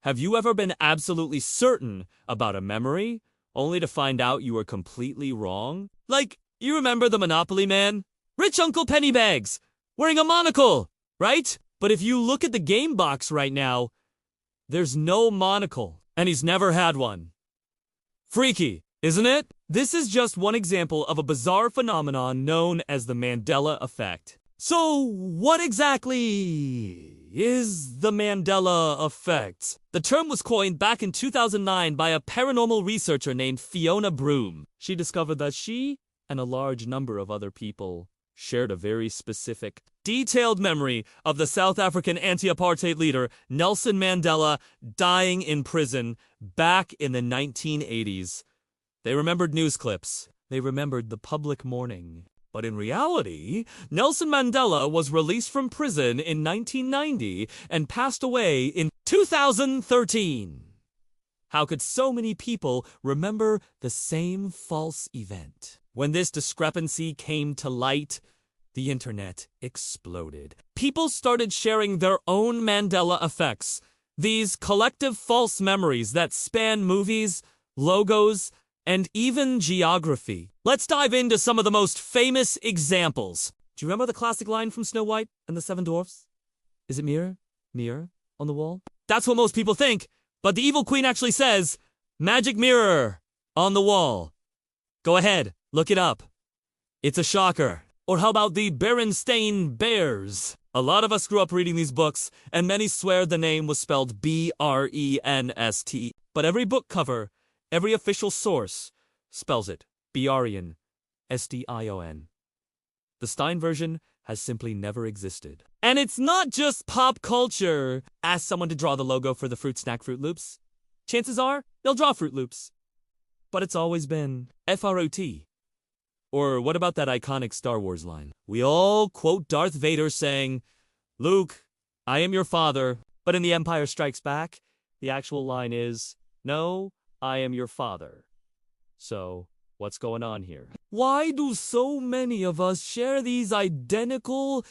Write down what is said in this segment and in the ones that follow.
Have you ever been absolutely certain about a memory, only to find out you were completely wrong? Like, you remember the Monopoly man? Rich Uncle Pennybags, wearing a monocle, right? But if you look at the game box right now, there's no monocle, and he's never had one. Freaky, isn't it? This is just one example of a bizarre phenomenon known as the Mandela Effect. So, what exactly is the Mandela Effect? The term was coined back in 2009 by a paranormal researcher named Fiona Broom. She discovered that she and a large number of other people shared a very specific, detailed memory of the South African anti-apartheid leader Nelson Mandela dying in prison back in the 1980s. They remembered news clips. They remembered the public mourning. But in reality, Nelson Mandela was released from prison in 1990 and passed away in 2013. How could so many people remember the same false event? When this discrepancy came to light, the internet exploded. People started sharing their own Mandela effects, these collective false memories that span movies, logos, and even geography. Let's dive into some of the most famous examples. Do you remember the classic line from Snow White and the Seven Dwarfs? Is it mirror, mirror on the wall? That's what most people think, but the evil queen actually says, magic mirror on the wall. Go ahead, look it up. It's a shocker. Or how about the Berenstain Bears? A lot of us grew up reading these books, and many swear the name was spelled B-R-E-N-S-T. But every book cover, every official source, spells it B-R-E-N-S-T-I-O-N. The Stein version has simply never existed. And it's not just pop culture. Ask someone to draw the logo for the Fruit Snack Fruit Loops. Chances are, they'll draw Fruit Loops. But it's always been F-R-O-T. Or what about that iconic Star Wars line? We all quote Darth Vader saying, "Luke, I am your father." But in The Empire Strikes Back, the actual line is, "No, I am your father." So, what's going on here? Why do so many of us share these identical,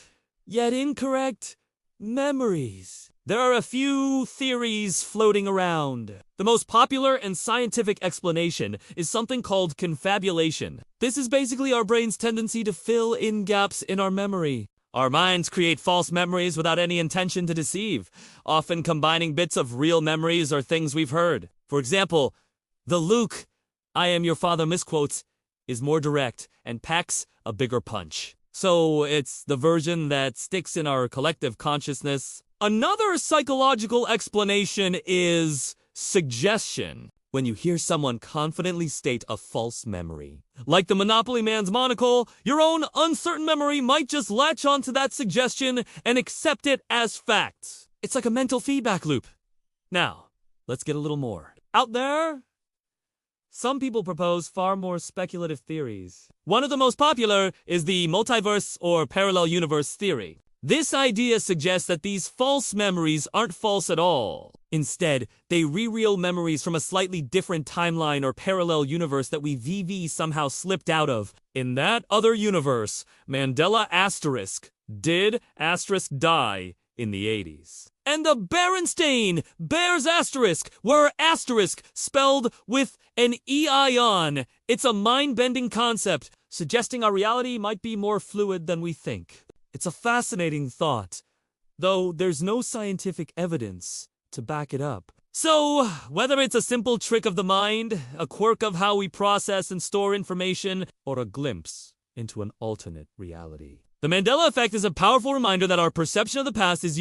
yet incorrect, memories? There are a few theories floating around. The most popular and scientific explanation is something called confabulation. This is basically our brain's tendency to fill in gaps in our memory. Our minds create false memories without any intention to deceive, often combining bits of real memories or things we've heard. For example, the Luke, "I am your father" misquotes is more direct and packs a bigger punch. So it's the version that sticks in our collective consciousness. Another psychological explanation is suggestion. When you hear someone confidently state a false memory, like the Monopoly man's monocle, your own uncertain memory might just latch onto that suggestion and accept it as fact. It's like a mental feedback loop. Now, let's get a little more out there. Some people propose far more speculative theories. One of the most popular is the multiverse or parallel universe theory. This idea suggests that these false memories aren't false at all. Instead, they re-reel memories from a slightly different timeline or parallel universe that we VV somehow slipped out of. In that other universe, Mandela did die in the 80s. And the Berenstain Bears were spelled with an E-I-on. It's a mind-bending concept, suggesting our reality might be more fluid than we think. It's a fascinating thought, though there's no scientific evidence to back it up. So, whether it's a simple trick of the mind, a quirk of how we process and store information, or a glimpse into an alternate reality, the Mandela Effect is a powerful reminder that our perception of the past is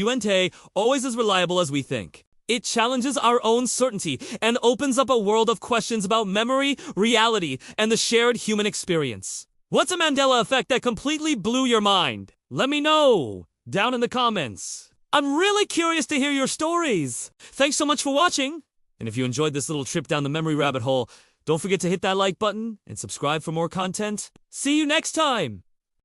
always as reliable as we think. It challenges our own certainty and opens up a world of questions about memory, reality, and the shared human experience. What's a Mandela Effect that completely blew your mind? Let me know down in the comments. I'm really curious to hear your stories. Thanks so much for watching. And if you enjoyed this little trip down the memory rabbit hole, don't forget to hit that like button and subscribe for more content. See you next time.